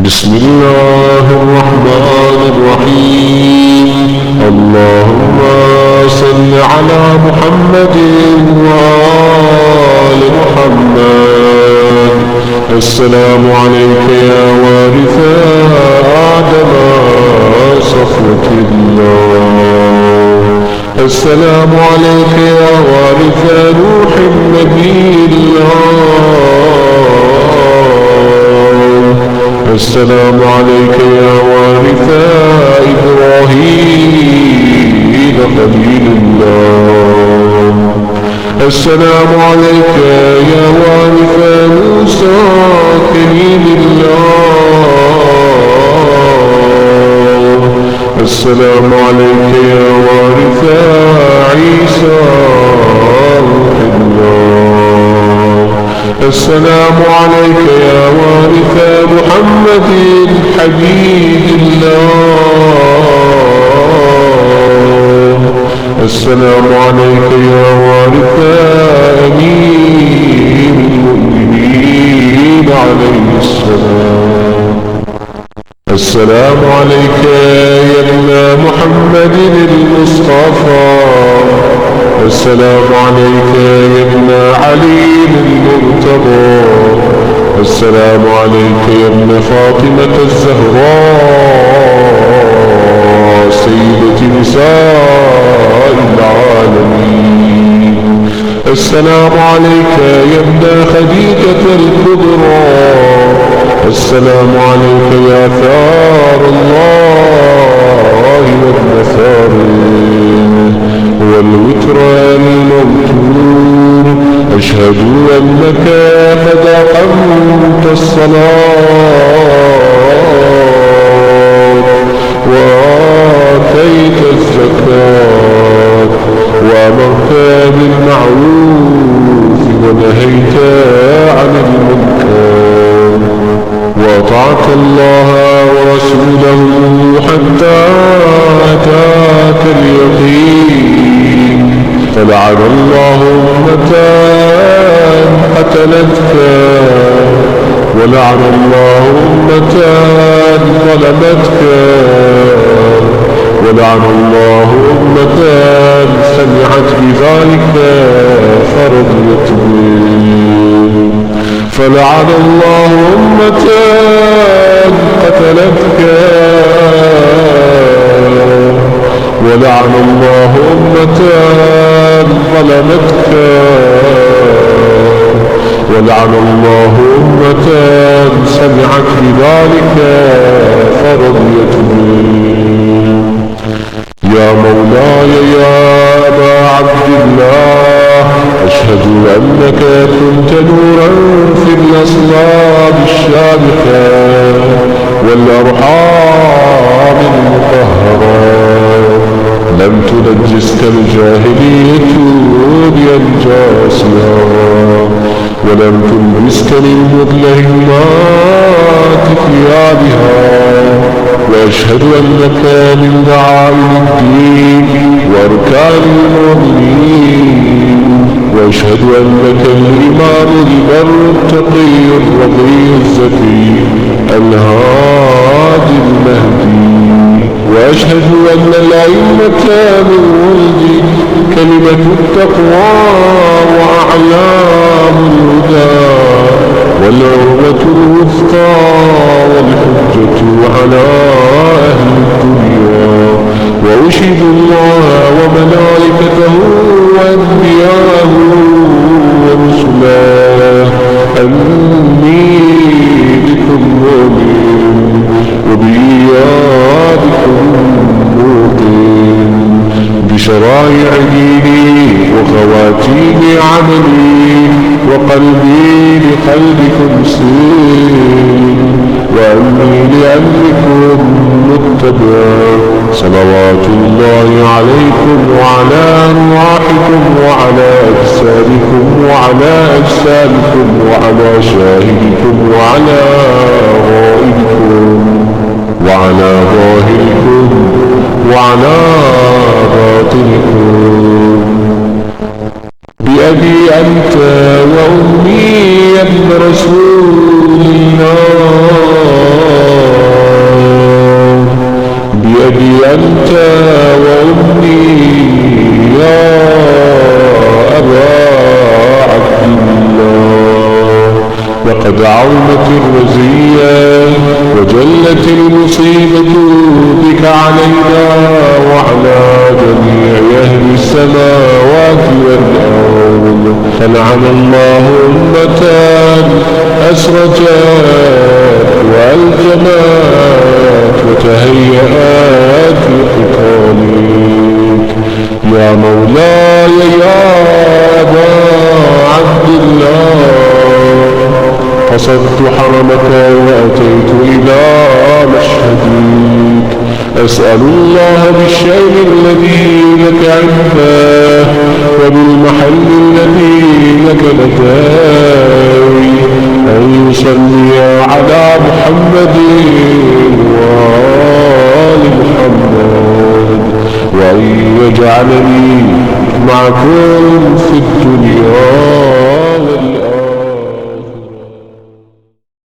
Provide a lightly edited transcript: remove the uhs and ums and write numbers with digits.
بسم الله الرحمن الرحيم. اللهم صل على محمد وآل محمد. السلام عليك يا وارث آدم صفوة الله. السلام عليك يا وارث نوح نبي الله. السلام عليك يا وارث إبراهيم خليل الله. السلام عليك يا وارث موسى كليم الله. السلام عليك يا وارث عيسى روح الله. السلام عليك يا وارث محمد حبيب الله. السلام عليك يا وارث أمير المؤمنين عليه السلام. السلام عليك يا ابن محمد المصطفى. السلام عليك يا ابن علي المرتضى. السلام عليك يا ابن فاطمة الزهراء سيدة نساء العالمين. السلام عليك يا ابن خديجة الكبرى. السلام عليك يا ثار الله وابن ثاره والوتر الموتور. أشهد أنك قد أقمت الصلاة وآتيت الزكاة وأمرت بالمعروف ونهيت عن المنكر وأطعت الله ورسوله حتى أتاك اليقين. فلعن الله أمتان قتلتك ولعن الله أمتان ظلمتك ولعن الله أمتان سمعت بذلك فرضيت به. فلعن الله أمتان قتلتك ولعن الله أمتان ظلمتك ولعن الله أمتان سمعت بذلك فرضيت به. يا مولاي يا أبا عبد الله، أشهد أنك كنت نورا في الأصلاب الشامخة والأرحام المطهرة. لم تنجسك الجاهلية بأنجاسها ولم تلبسك من مظلمات ثيابها. وأشهد أنك من دعائم الدين وأركان المؤمنين. وأشهد أنك الإمام البر التقي الرضي الزكي الهادي المهدي. وأشهد أن الأئمة من ولد كلمة التقوى وأعلام الهدى والعروة الوثقى والحجة على أهل الدنيا. وأشهد الله وملائكته وأنبياءه ورسله أني بكم مؤمن وبإيابكم موقن بشرائع ديني وخواتيم عملي وقلبي لقلبكم سين وأني لأمركم متبع. صلوات الله عليكم وعلى أرواحكم وعلى أجسادكم وعلى أجسادكم وعلى شاهدكم وعلى غائبكم وعلى ظاهركم وعلى باطنكم. بأبي أنت وأمي يا ابن رسول الله. أنت وأمي يا أبا عبد الله. لقد عظمت الرزية وجلت المصيبة بك علينا وعلى جميع أهل السماوات والأرض، فنعم الله أمة أسرجت وألجمت وتهيأت لقتالك يا مولاي يا أبا عبد الله. قصدت حرمك وأتيت إلى مشهدك، أسأل الله بالشيء الذي لك عنده وبالمحل الذي لك لداوي أن يصلي على محمد وآل محمد، وأن يجعلني معكم في الدنيا